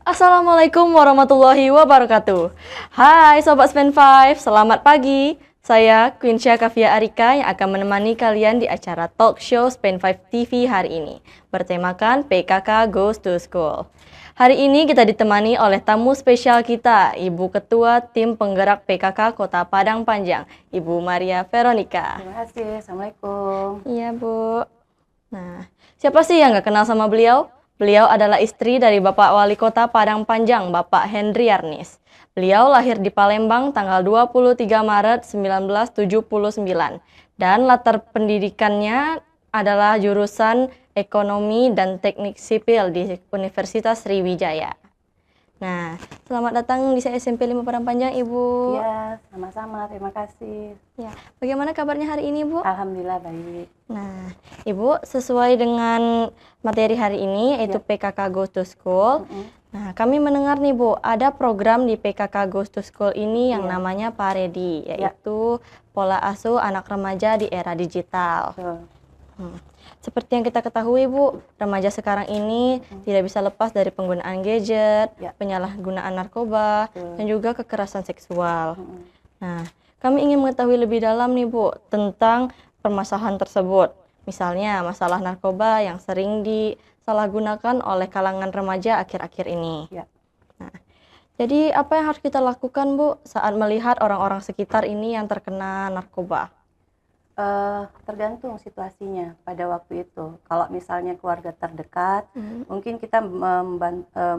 Assalamualaikum warahmatullahi wabarakatuh. Hai Sobat Span 5, selamat pagi. Saya Quinsya Kavia Arika yang akan menemani kalian di acara talk show Span 5 TV hari ini, bertemakan PKK Goes to School. Hari ini kita ditemani oleh tamu spesial kita, Ibu Ketua Tim Penggerak PKK Kota Padang Panjang, Ibu Maria Veronica. Terima kasih. Assalamualaikum. Iya, Bu. Nah, siapa sih yang nggak kenal sama beliau? Beliau adalah istri dari Bapak Wali Kota Padang Panjang, Bapak Henry Yarnis. Beliau lahir di Palembang tanggal 23 Maret 1979 dan latar pendidikannya adalah jurusan Ekonomi dan Teknik Sipil di Universitas Sriwijaya. Nah, selamat datang di SMP 5 Padang Panjang, Ibu. Iya, sama-sama. Terima kasih. Ya, bagaimana kabarnya hari ini, Bu? Alhamdulillah baik. Nah, Ibu, sesuai dengan materi hari ini, yaitu PKK Goes to School. Nah, kami mendengar nih, Bu, ada program di PKK Goes to School ini yang namanya PAREDI, yaitu Pola Asuh Anak Remaja di Era Digital. Seperti yang kita ketahui, Bu, remaja sekarang ini tidak bisa lepas dari penggunaan gadget, penyalahgunaan narkoba, dan juga kekerasan seksual. Nah, kami ingin mengetahui lebih dalam nih, Bu, tentang permasalahan tersebut. Misalnya, masalah narkoba yang sering disalahgunakan oleh kalangan remaja akhir-akhir ini. Nah, jadi apa yang harus kita lakukan, Bu, saat melihat orang-orang sekitar ini yang terkena narkoba? Tergantung situasinya pada waktu itu. Kalau misalnya keluarga terdekat, mungkin kita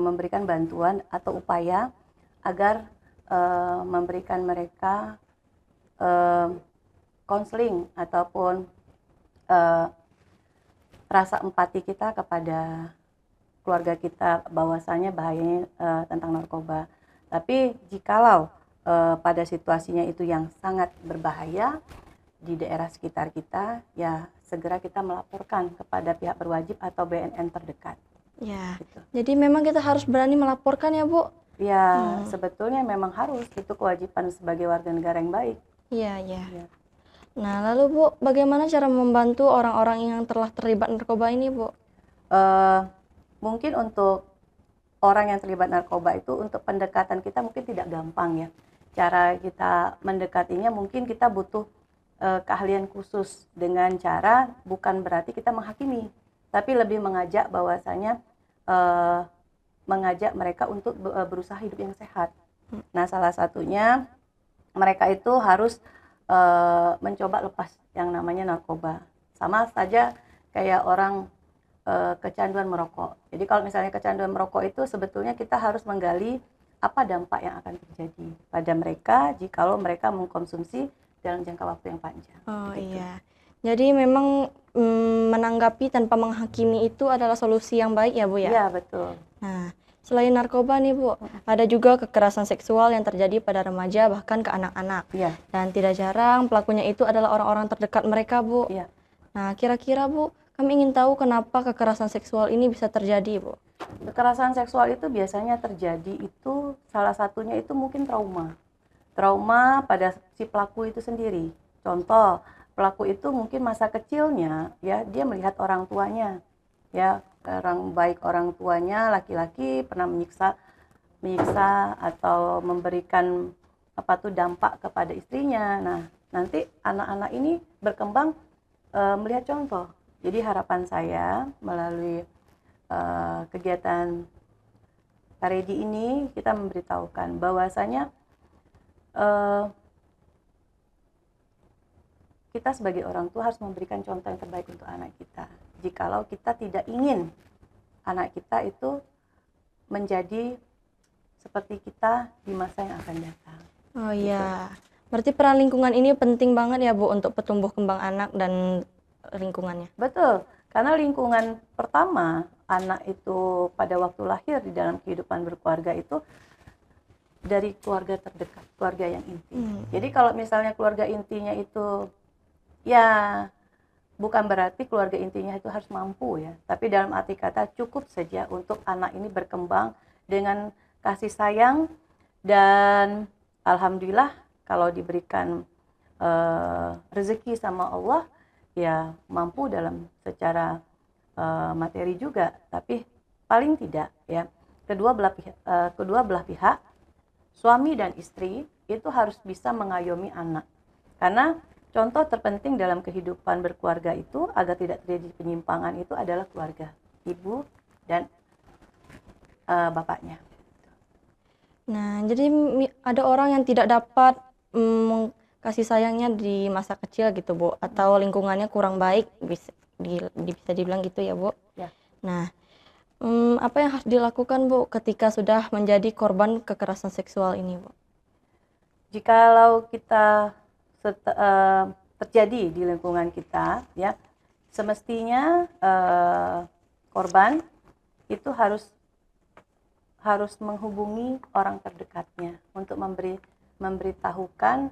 memberikan bantuan atau upaya agar memberikan mereka konseling ataupun rasa empati kita kepada keluarga kita bahwasanya bahayanya tentang narkoba. Tapi jikalau pada situasinya itu yang sangat berbahaya di daerah sekitar kita, ya segera kita melaporkan kepada pihak berwajib atau BNN terdekat. Ya, gitu. Jadi memang kita harus berani melaporkan ya, Bu? Ya, sebetulnya memang harus, itu kewajiban sebagai warga negara yang baik. Iya, iya. Ya. Nah, lalu Bu, bagaimana cara membantu orang-orang yang telah terlibat narkoba ini, Bu? Mungkin untuk orang yang terlibat narkoba itu, untuk pendekatan kita mungkin tidak gampang ya. Cara kita mendekatinya mungkin kita butuh keahlian khusus, dengan cara bukan berarti kita menghakimi, tapi lebih mengajak bahwasanya mengajak mereka untuk berusaha hidup yang sehat. Nah, salah satunya mereka itu harus mencoba lepas yang namanya narkoba. Sama saja kayak orang kecanduan merokok. Jadi kalau misalnya kecanduan merokok itu sebetulnya kita harus menggali apa dampak yang akan terjadi pada mereka jikalau mereka mengkonsumsi dalam jangka waktu yang panjang. Oh gitu. Iya. Jadi memang menanggapi tanpa menghakimi itu adalah solusi yang baik ya, Bu ya? Iya, betul. Nah, selain narkoba nih, Bu, ada juga kekerasan seksual yang terjadi pada remaja bahkan ke anak-anak. Iya. Dan tidak jarang pelakunya itu adalah orang-orang terdekat mereka, Bu. Iya. Nah, kira-kira, Bu, kami ingin tahu kenapa kekerasan seksual ini bisa terjadi, Bu? Kekerasan seksual itu biasanya terjadi itu salah satunya itu mungkin trauma pada si pelaku itu sendiri. Contoh, pelaku itu mungkin masa kecilnya ya dia melihat orang tuanya ya, orang tuanya laki-laki pernah menyiksa atau memberikan dampak kepada istrinya. Nah, nanti anak-anak ini berkembang melihat contoh. Jadi harapan saya melalui kegiatan PAREDI ini kita memberitahukan bahwasanya kita sebagai orang tua harus memberikan contoh yang terbaik untuk anak kita. Jikalau kita tidak ingin anak kita itu menjadi seperti kita di masa yang akan datang. Oh iya, berarti peran lingkungan ini penting banget ya, Bu, untuk pertumbuh kembang anak dan lingkungannya. Betul, karena lingkungan pertama anak itu pada waktu lahir di dalam kehidupan berkeluarga itu dari keluarga terdekat, keluarga yang inti. Jadi kalau misalnya keluarga intinya itu ya bukan berarti keluarga intinya itu harus mampu ya, tapi dalam arti kata cukup saja untuk anak ini berkembang dengan kasih sayang, dan alhamdulillah kalau diberikan rezeki sama Allah ya mampu dalam secara materi juga, tapi paling tidak ya kedua belah pihak, suami dan istri itu harus bisa mengayomi anak. Karena contoh terpenting dalam kehidupan berkeluarga itu agar tidak terjadi penyimpangan itu adalah keluarga, ibu dan bapaknya. Nah, jadi ada orang yang tidak dapat kasih sayangnya di masa kecil gitu, Bu, atau lingkungannya kurang baik, bisa dibilang gitu ya, Bu. Ya. Nah, apa yang harus dilakukan, Bu, ketika sudah menjadi korban kekerasan seksual ini, Bu? Jikalau kita terjadi di lingkungan kita, ya, semestinya korban itu harus menghubungi orang terdekatnya untuk memberitahukan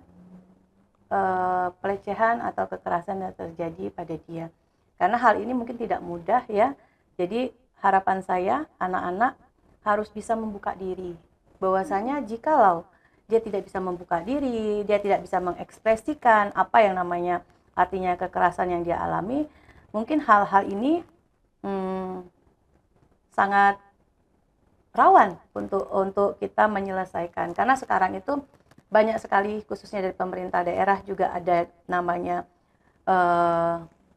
pelecehan atau kekerasan yang terjadi pada dia. Karena hal ini mungkin tidak mudah, ya. Jadi harapan saya anak-anak harus bisa membuka diri. Bahwasanya jikalau dia tidak bisa membuka diri, dia tidak bisa mengekspresikan apa yang namanya artinya kekerasan yang dia alami, mungkin hal-hal ini sangat rawan untuk kita menyelesaikan. Karena sekarang itu banyak sekali, khususnya dari pemerintah daerah juga ada namanya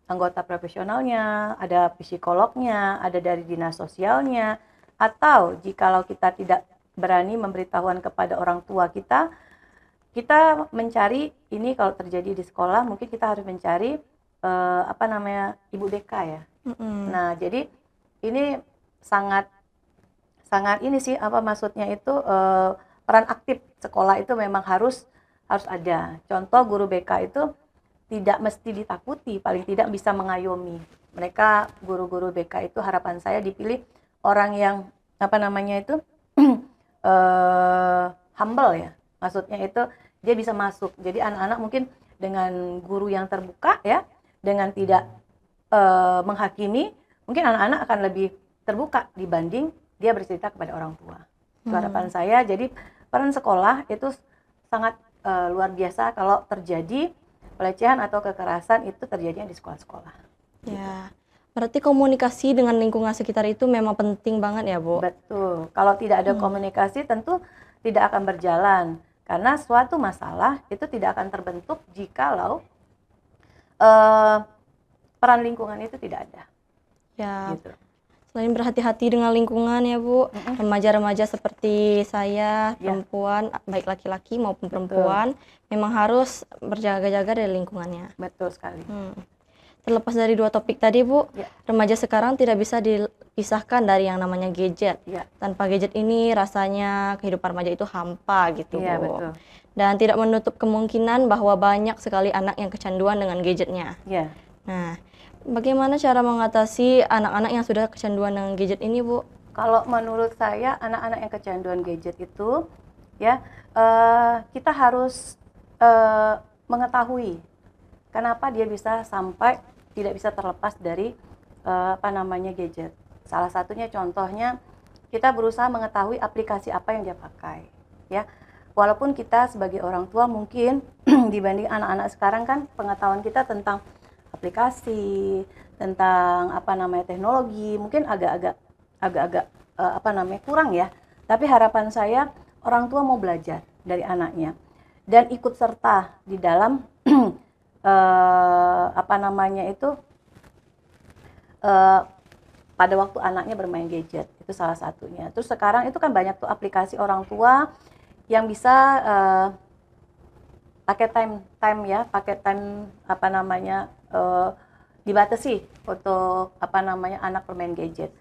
anggota profesionalnya, ada psikolognya, ada dari dinas sosialnya, atau jikalau kita tidak berani memberitahuan kepada orang tua kita mencari ini. Kalau terjadi di sekolah mungkin kita harus mencari ibu BK ya. Nah, jadi ini sangat ini sih, maksudnya itu peran aktif sekolah itu memang harus ada. Contoh guru BK itu tidak mesti ditakuti, paling tidak bisa mengayomi. Mereka guru-guru BK itu harapan saya dipilih orang yang humble ya, maksudnya itu dia bisa masuk. Jadi anak-anak mungkin dengan guru yang terbuka ya, dengan tidak menghakimi, mungkin anak-anak akan lebih terbuka dibanding dia bercerita kepada orang tua. Itu harapan saya. Jadi peran sekolah itu sangat luar biasa kalau terjadi pelecehan atau kekerasan itu terjadinya di sekolah-sekolah. Ya. Berarti komunikasi dengan lingkungan sekitar itu memang penting banget ya, Bu? Betul. Kalau tidak ada komunikasi tentu tidak akan berjalan. Karena suatu masalah itu tidak akan terbentuk jikalau peran lingkungan itu tidak ada. Ya. Gitu. Selain berhati-hati dengan lingkungan ya, Bu, remaja-remaja seperti saya, perempuan, baik laki-laki maupun perempuan, memang harus berjaga-jaga dari lingkungannya. Betul sekali. Terlepas dari dua topik tadi, Bu, remaja sekarang tidak bisa dipisahkan dari yang namanya gadget. Tanpa gadget ini rasanya kehidupan remaja itu hampa gitu, Bu. Betul. Dan tidak menutup kemungkinan bahwa banyak sekali anak yang kecanduan dengan gadgetnya. Nah, bagaimana cara mengatasi anak-anak yang sudah kecanduan dengan gadget ini, Bu? Kalau menurut saya anak-anak yang kecanduan gadget itu, ya, kita harus mengetahui kenapa dia bisa sampai tidak bisa terlepas dari gadget. Salah satunya contohnya kita berusaha mengetahui aplikasi apa yang dia pakai, ya. Walaupun kita sebagai orang tua mungkin dibanding anak-anak sekarang kan pengetahuan kita tentang aplikasi, tentang teknologi mungkin agak-agak kurang ya. Tapi harapan saya orang tua mau belajar dari anaknya dan ikut serta di dalam pada waktu anaknya bermain gadget, itu salah satunya. Terus sekarang itu kan banyak tuh aplikasi orang tua yang bisa pakai time dibatasi untuk anak bermain gadget.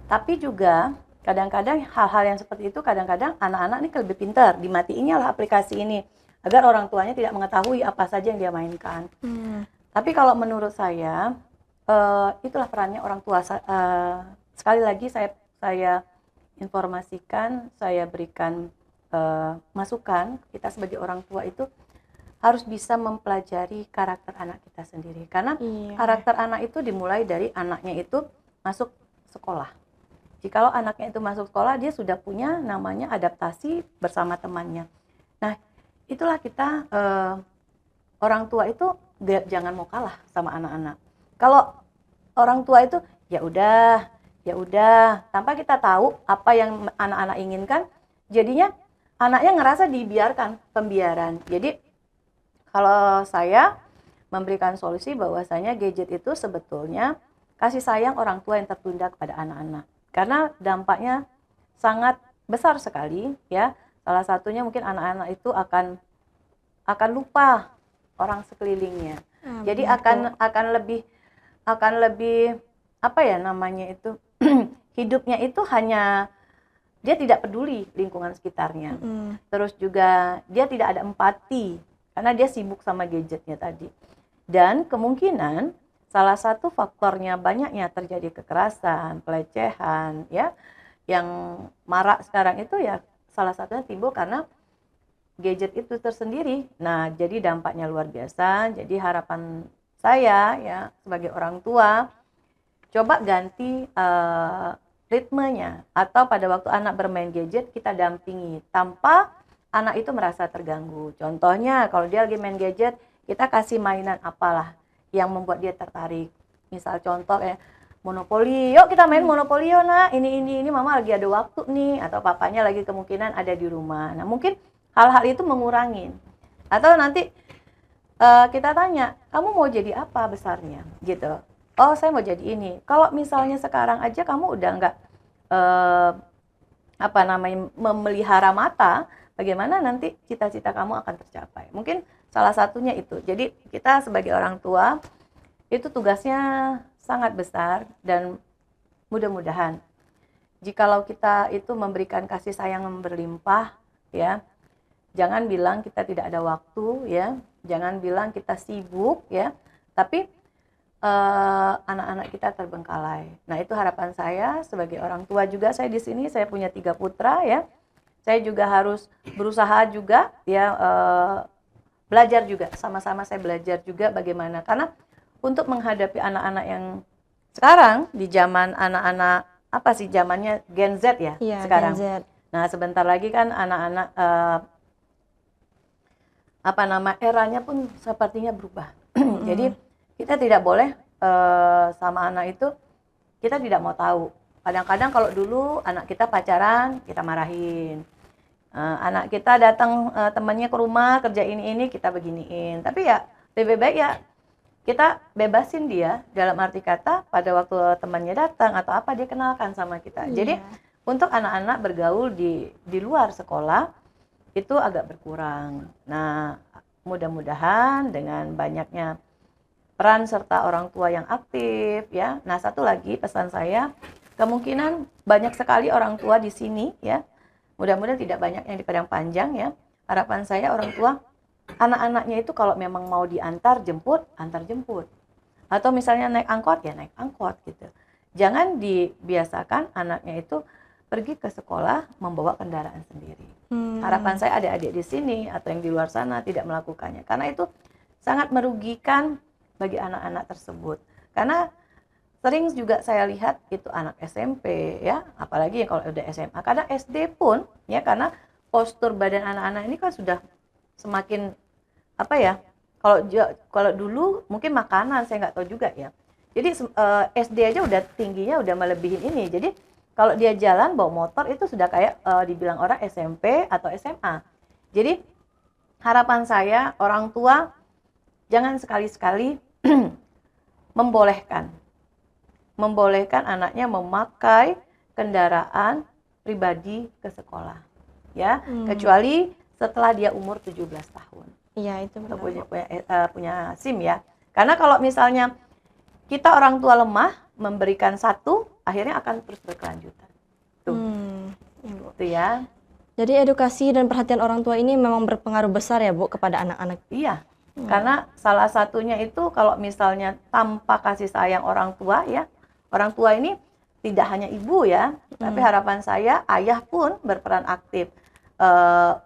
Tapi juga kadang-kadang hal-hal yang seperti itu kadang-kadang anak-anak ini lebih pintar, dimatiin lah aplikasi ini agar orang tuanya tidak mengetahui apa saja yang dia mainkan. Tapi kalau menurut saya itulah perannya orang tua. Sekali lagi saya informasikan, saya berikan masukan, kita sebagai orang tua itu harus bisa mempelajari karakter anak kita sendiri. Karena karakter anak itu dimulai dari anaknya itu masuk sekolah. Jikalau anaknya itu masuk sekolah, dia sudah punya namanya adaptasi bersama temannya. Nah, itulah kita orang tua itu jangan mau kalah sama anak-anak. Kalau orang tua itu ya udah ya udah, tanpa kita tahu apa yang anak-anak inginkan, jadinya anaknya ngerasa dibiarkan, pembiaran. Jadi kalau saya memberikan solusi bahwasanya gadget itu sebetulnya kasih sayang orang tua yang tertunda kepada anak-anak. Karena dampaknya sangat besar sekali ya. Salah satunya mungkin anak-anak itu akan lupa orang sekelilingnya. Jadi akan lebih apa ya namanya itu hidupnya itu hanya dia tidak peduli lingkungan sekitarnya. Terus juga dia tidak ada empati karena dia sibuk sama gadgetnya tadi. Dan kemungkinan salah satu faktornya banyaknya terjadi kekerasan, pelecehan ya yang marak sekarang itu ya salah satunya timbul karena gadget itu tersendiri. Nah, jadi dampaknya luar biasa. Jadi harapan saya ya sebagai orang tua coba ganti ritmenya atau pada waktu anak bermain gadget kita dampingi tanpa anak itu merasa terganggu. Contohnya kalau dia lagi main gadget kita kasih mainan apalah yang membuat dia tertarik. Misal contoh ya monopoli, yuk kita main monopoli yuk nak, ini mama lagi ada waktu nih, atau papanya lagi kemungkinan ada di rumah. Nah mungkin hal-hal itu mengurangin. Atau nanti kita tanya, kamu mau jadi apa besarnya gitu. Oh saya mau jadi ini. Kalau misalnya sekarang aja kamu udah nggak memelihara mata, bagaimana nanti cita-cita kamu akan tercapai. Mungkin salah satunya itu. Jadi kita sebagai orang tua itu tugasnya sangat besar dan mudah-mudahan jikalau kita itu memberikan kasih sayang yang berlimpah ya, jangan bilang kita tidak ada waktu ya, jangan bilang kita sibuk ya, tapi anak-anak kita terbengkalai. Nah itu harapan saya sebagai orang tua juga. Saya di sini saya punya 3 putra ya, saya juga harus berusaha juga ya, belajar juga, sama-sama saya belajar juga bagaimana, karena untuk menghadapi anak-anak yang sekarang di zaman anak-anak apa sih zamannya Gen Z ya, sekarang. Gen Z. Nah sebentar lagi kan anak-anak eranya pun sepertinya berubah. Jadi kita tidak boleh sama anak itu kita tidak mau tahu. Kadang-kadang kalau dulu anak kita pacaran kita marahin, anak kita datang temannya ke rumah kerja ini kita beginiin. Tapi ya lebih baik ya kita bebasin dia, dalam arti kata pada waktu temannya datang atau apa dia kenalkan sama kita. Jadi untuk anak-anak bergaul di luar sekolah itu agak berkurang. Nah mudah-mudahan dengan banyaknya peran serta orang tua yang aktif ya. Nah satu lagi pesan saya, kemungkinan banyak sekali orang tua di sini ya, mudah-mudahan tidak banyak yang di Padang Panjang ya. Harapan saya orang tua anak-anaknya itu kalau memang mau diantar jemput, antar jemput. Atau misalnya naik angkot ya naik angkot gitu. Jangan dibiasakan anaknya itu pergi ke sekolah membawa kendaraan sendiri. Harapan saya adik-adik di sini atau yang di luar sana tidak melakukannya, karena itu sangat merugikan bagi anak-anak tersebut. Karena sering juga saya lihat itu anak SMP ya, apalagi kalau udah SMA, kadang SD pun ya, karena postur badan anak-anak ini kan sudah semakin apa ya, kalau dulu mungkin makanan saya nggak tahu juga ya. Jadi SD aja udah tingginya udah melebihin ini. Jadi kalau dia jalan bawa motor itu sudah kayak dibilang orang SMP atau SMA. Jadi harapan saya orang tua jangan sekali-sekali membolehkan anaknya memakai kendaraan pribadi ke sekolah ya, kecuali setelah dia umur 17 tahun. Iya itu punya SIM ya. Karena kalau misalnya kita orang tua lemah memberikan satu, akhirnya akan terus berkelanjutan. Tuh. Itu ya. Jadi edukasi dan perhatian orang tua ini memang berpengaruh besar ya Bu kepada anak-anak. Iya. Karena salah satunya itu kalau misalnya tanpa kasih sayang orang tua ya, orang tua ini tidak hanya ibu ya, tapi harapan saya ayah pun berperan aktif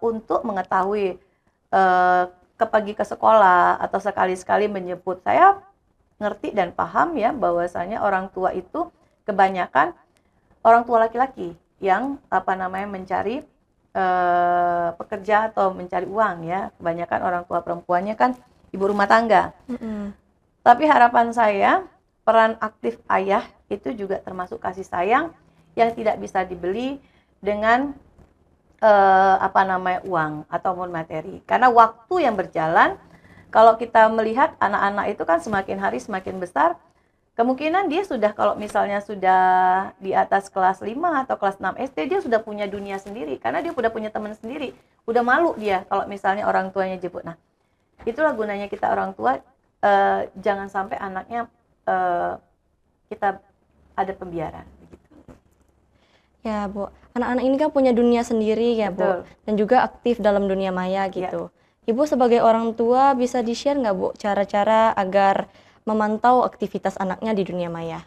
untuk mengetahui pergi ke sekolah atau sekali-sekali menjemput. Saya ngerti dan paham ya bahwasanya orang tua itu kebanyakan orang tua laki-laki yang mencari pekerja atau mencari uang ya. Kebanyakan orang tua perempuannya kan ibu rumah tangga. Tapi harapan saya peran aktif ayah itu juga termasuk kasih sayang yang tidak bisa dibeli dengan uang ataupun materi. Karena waktu yang berjalan, kalau kita melihat anak-anak itu kan semakin hari semakin besar, kemungkinan dia sudah, kalau misalnya sudah di atas kelas 5 atau kelas 6 SD, dia sudah punya dunia sendiri, karena dia sudah punya teman sendiri. Udah malu dia kalau misalnya orang tuanya jemput. Nah, itulah gunanya kita orang tua, jangan sampai anaknya kita ada pembiaran. Ya, Bu. Anak-anak ini kan punya dunia sendiri ya, Betul. Bu. Dan juga aktif dalam dunia maya gitu. Ibu sebagai orang tua bisa di-share nggak, Bu, cara-cara agar memantau aktivitas anaknya di dunia maya?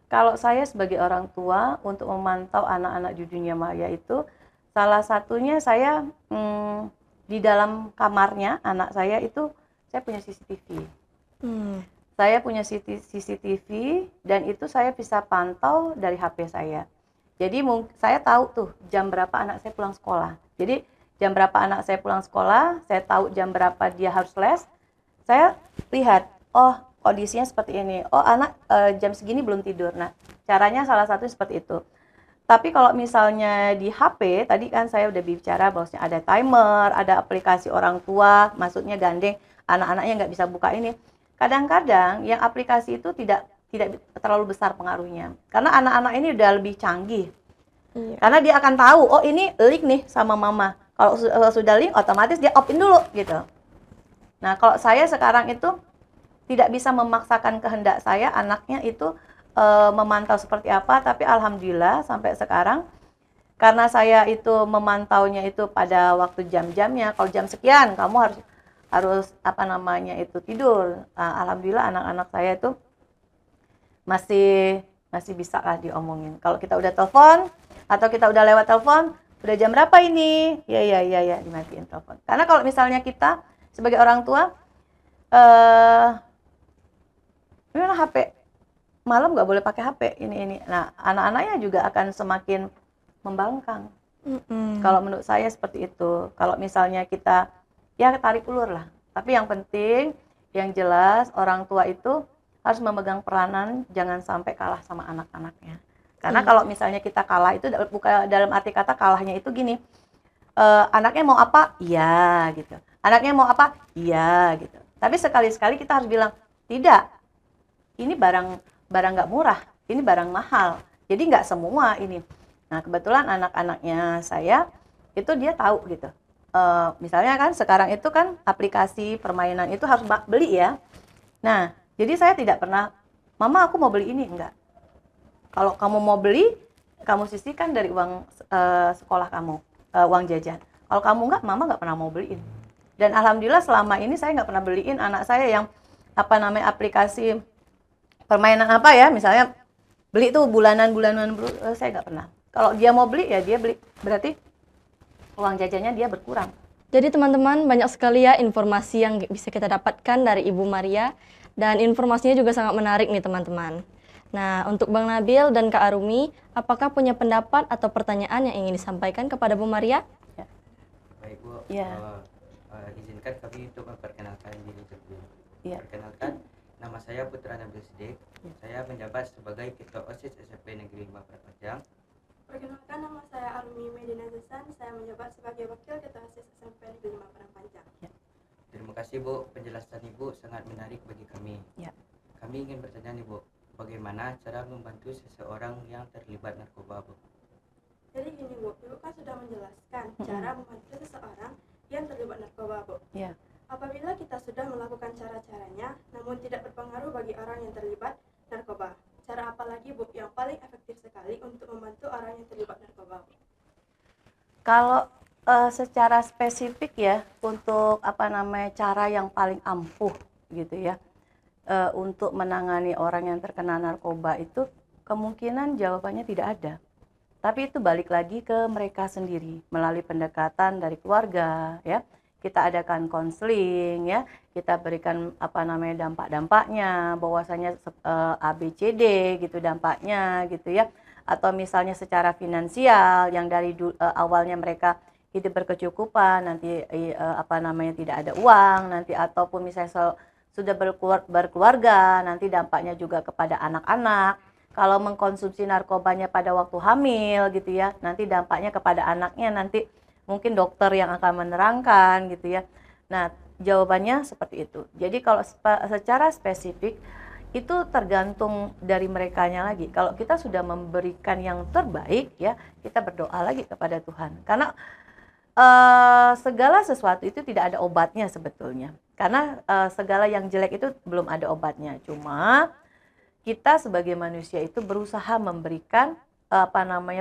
Kalau saya sebagai orang tua untuk memantau anak-anak di dunia maya itu, salah satunya saya di dalam kamarnya anak saya itu saya punya CCTV. Saya punya CCTV dan itu saya bisa pantau dari HP saya. Jadi saya tahu tuh jam berapa anak saya pulang sekolah. Jadi jam berapa anak saya pulang sekolah, saya tahu jam berapa dia harus les. Saya lihat, oh kondisinya seperti ini. Oh anak jam segini belum tidur. Nah, caranya salah satu seperti itu. Tapi kalau misalnya di HP, tadi kan saya udah bicara bahwasanya ada timer, ada aplikasi orang tua, maksudnya gandeng anak-anaknya nggak bisa buka ini. Kadang-kadang yang aplikasi itu tidak terlalu besar pengaruhnya. Karena anak-anak ini udah lebih canggih. Iya. Karena dia akan tahu, oh ini link nih sama mama. Kalau sudah link, otomatis dia opt-in dulu gitu. Nah, kalau saya sekarang itu tidak bisa memaksakan kehendak saya, anaknya itu memantau seperti apa, tapi alhamdulillah sampai sekarang, karena saya itu memantaunya itu pada waktu jam-jamnya, kalau jam sekian kamu harus tidur. Nah, alhamdulillah anak-anak saya itu masih bisa lah diomongin. Kalau kita udah telepon atau kita udah lewat telepon, udah jam berapa ini? Ya dimatiin telepon. Karena kalau misalnya kita sebagai orang tua gimana HP malam nggak boleh pakai HP ini. Nah, anak-anaknya juga akan semakin membangkang. Kalau menurut saya seperti itu. Kalau misalnya kita ya tarik ulur lah. Tapi yang penting, yang jelas orang tua itu harus memegang peranan, jangan sampai kalah sama anak-anaknya. Karena kalau misalnya kita kalah itu bukan dalam arti kata kalahnya itu gini, anaknya mau apa? Iya gitu. Anaknya mau apa? Iya gitu. Tapi sekali-sekali kita harus bilang, tidak, ini barang nggak murah, ini barang mahal. Jadi nggak semua ini. Nah kebetulan anak-anaknya saya itu dia tahu gitu. Misalnya kan sekarang itu kan aplikasi permainan itu harus beli ya. Nah, jadi saya tidak pernah, mama aku mau beli ini, enggak. Kalau kamu mau beli, kamu sisihkan dari uang sekolah kamu, uang jajan. Kalau kamu enggak, mama nggak pernah mau beliin. Dan alhamdulillah selama ini saya nggak pernah beliin anak saya yang aplikasi permainan apa ya, misalnya beli tuh bulanan saya nggak pernah. Kalau dia mau beli ya dia beli, berarti uang jajannya dia berkurang. Jadi teman-teman, banyak sekali ya informasi yang bisa kita dapatkan dari Ibu Maria, dan informasinya juga sangat menarik nih teman-teman. Nah, untuk Bang Nabil dan Kak Arumi, apakah punya pendapat atau pertanyaan yang ingin disampaikan kepada Bu Maria? Ya. Baik Bu, izinkan kami untuk memperkenalkan diri terlebih. Ya. Perkenalkan, nama saya Putra Nabil Sidik. Saya menjabat sebagai Ketua OSIS SMP Negeri 5 Perpanjang. Perkenalkan, nama saya Arumi Medina Zesan, saya menjabat sebagai Wakil Ketua OSIS SMP Negeri 5 Padang. Ya. Terima kasih Bu, penjelasan Ibu sangat menarik bagi kami. Ya. Kami ingin bertanya nih Bu, bagaimana cara membantu seseorang yang terlibat narkoba Bu? Jadi gini Bu, Ibu kan sudah menjelaskan cara membantu seseorang yang terlibat narkoba Bu. Ya. Apabila kita sudah melakukan cara-caranya, namun tidak berpengaruh bagi orang yang terlibat narkoba, cara apa lagi Bu yang paling efektif sekali untuk membantu orang yang terlibat narkoba Bu? Kalau secara spesifik ya untuk cara yang paling ampuh gitu ya untuk menangani orang yang terkena narkoba itu kemungkinan jawabannya tidak ada. Tapi itu balik lagi ke mereka sendiri melalui pendekatan dari keluarga ya. Kita adakan konseling ya, kita berikan dampak-dampaknya, bahwasanya ABCD gitu dampaknya gitu ya. Atau misalnya secara finansial yang dari awalnya mereka hidup berkecukupan, nanti tidak ada uang nanti, ataupun misalnya sudah berkeluarga, nanti dampaknya juga kepada anak-anak. Kalau mengkonsumsi narkobanya pada waktu hamil gitu ya, nanti dampaknya kepada anaknya, nanti mungkin dokter yang akan menerangkan gitu ya. Nah, jawabannya seperti itu. Jadi kalau secara spesifik itu tergantung dari merekanya lagi. Kalau kita sudah memberikan yang terbaik ya, kita berdoa lagi kepada Tuhan. Karena segala sesuatu itu tidak ada obatnya sebetulnya. Karena segala yang jelek itu belum ada obatnya. Cuma kita sebagai manusia itu berusaha memberikan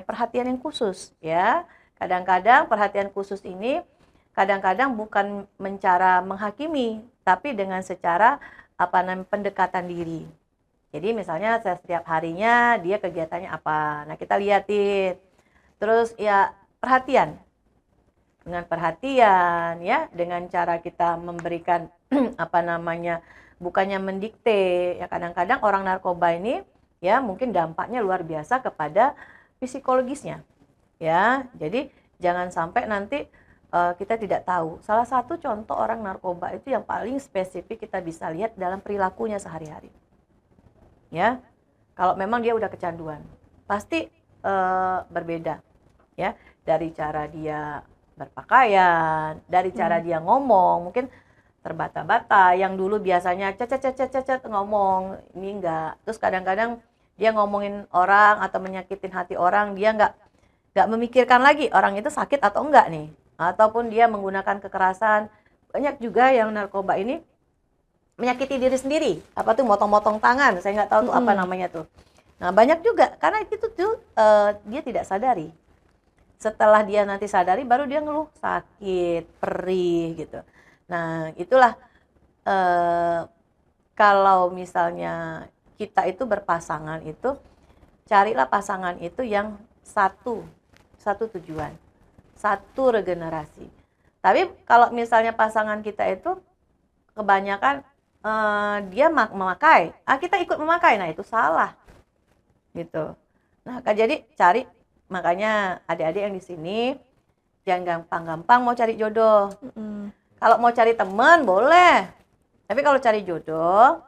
perhatian yang khusus ya. Kadang-kadang perhatian khusus ini kadang-kadang bukan mencara menghakimi, tapi dengan secara pendekatan diri. Jadi misalnya setiap harinya dia kegiatannya apa. Nah, kita liatin. Terus ya perhatian. Dengan perhatian ya, dengan cara kita memberikan bukannya mendikte ya. Kadang-kadang orang narkoba ini ya mungkin dampaknya luar biasa kepada psikologisnya ya. Jadi jangan sampai nanti kita tidak tahu. Salah satu contoh orang narkoba itu yang paling spesifik kita bisa lihat dalam perilakunya sehari-hari ya. Kalau memang dia udah kecanduan pasti berbeda ya, dari cara dia berpakaian, dari cara dia ngomong, mungkin terbata-bata. Yang dulu biasanya cet ngomong, ini enggak. Terus kadang-kadang dia ngomongin orang atau menyakitin hati orang, dia enggak memikirkan lagi orang itu sakit atau enggak nih. Ataupun dia menggunakan kekerasan. Banyak juga yang narkoba ini menyakiti diri sendiri. Apa tuh, motong-motong tangan, saya nggak tahu tuh apa namanya tuh. Nah, banyak juga karena itu tuh dia tidak sadari. Setelah dia nanti sadari baru dia ngeluh sakit, perih gitu. Nah, itulah kalau misalnya kita itu berpasangan itu, carilah pasangan itu yang satu tujuan, satu regenerasi. Tapi kalau misalnya pasangan kita itu kebanyakan dia memakai, kita ikut memakai, nah itu salah gitu. Nah, jadi cari. Makanya adik-adik yang di sini jangan gampang-gampang mau cari jodoh. Kalau mau cari teman boleh, tapi kalau cari jodoh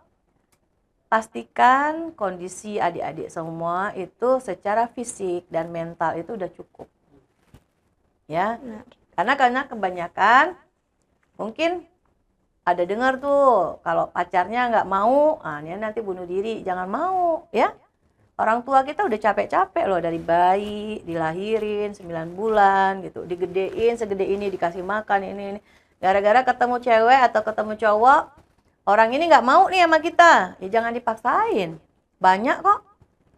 pastikan kondisi adik-adik semua itu secara fisik dan mental itu udah cukup ya. Karena kebanyakan mungkin ada dengar tuh kalau pacarnya nggak mau, dia nanti bunuh diri. Jangan mau ya. Orang tua kita udah capek-capek loh, dari bayi dilahirin 9 bulan gitu, digedein segede ini, dikasih makan ini. Gara-gara ketemu cewek atau ketemu cowok, orang ini nggak mau nih sama kita, ya jangan dipaksain. Banyak kok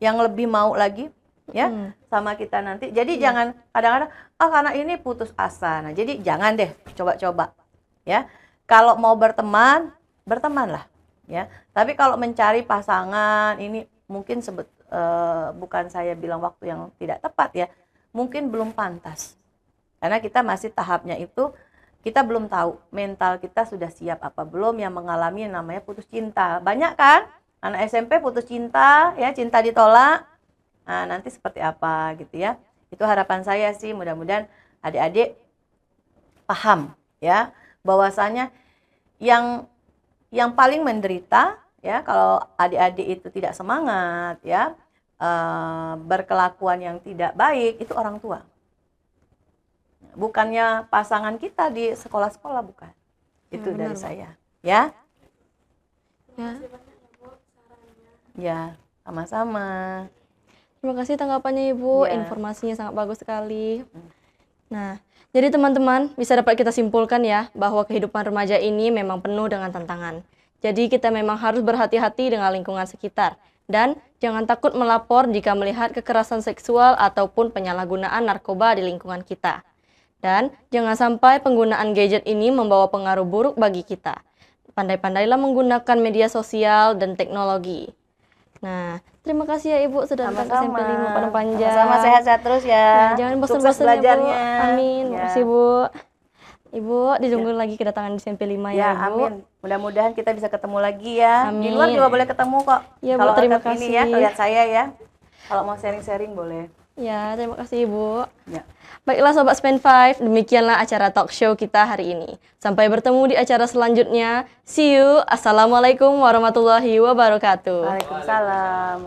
yang lebih mau lagi ya sama kita nanti. Jadi jangan kadang-kadang karena ini putus asa. Nah, jadi jangan deh coba-coba ya. Kalau mau berteman, bertemanlah ya. Tapi kalau mencari pasangan ini mungkin bukan saya bilang waktu yang tidak tepat ya, mungkin belum pantas karena kita masih tahapnya itu kita belum tahu mental kita sudah siap apa belum, yang mengalami yang namanya putus cinta. Banyak kan anak SMP putus cinta ya, cinta ditolak. Nah, nanti seperti apa gitu ya. Itu harapan saya sih, mudah-mudahan adik-adik paham ya bahwasanya yang paling menderita ya kalau adik-adik itu tidak semangat ya, berkelakuan yang tidak baik, itu orang tua. Bukannya pasangan kita di sekolah-sekolah, bukan. Itu dari saya ya. Ya, sama-sama. Terima kasih tanggapannya Ibu, informasinya sangat bagus sekali. Nah, jadi teman-teman bisa dapat kita simpulkan ya bahwa kehidupan remaja ini memang penuh dengan tantangan. Jadi kita memang harus berhati-hati dengan lingkungan sekitar dan jangan takut melapor jika melihat kekerasan seksual ataupun penyalahgunaan narkoba di lingkungan kita. Dan jangan sampai penggunaan gadget ini membawa pengaruh buruk bagi kita. Pandai-pandailah menggunakan media sosial dan teknologi. Nah, terima kasih ya Ibu sudah datang ke SMP 5 Padang Panjang. Sama-sama, sehat-sehat terus ya. Nah, jangan bosan-bosan belajarnya. Ya, Bu. Amin. Ya. Makasih Bu. Ibu ditunggu lagi kedatangan di SMP 5 ya, Bu. Amin. Mudah-mudahan kita bisa ketemu lagi ya. Amin. Di luar juga boleh ketemu kok. Ya, Bu, kalau terima angkat ini kasih. ya, lihat saya ya. Kalau mau sharing-sharing boleh. Ya, terima kasih Ibu. Ya. Baiklah Sobat Span 5, demikianlah acara talk show kita hari ini. Sampai bertemu di acara selanjutnya. See you. Assalamualaikum warahmatullahi wabarakatuh. Waalaikumsalam.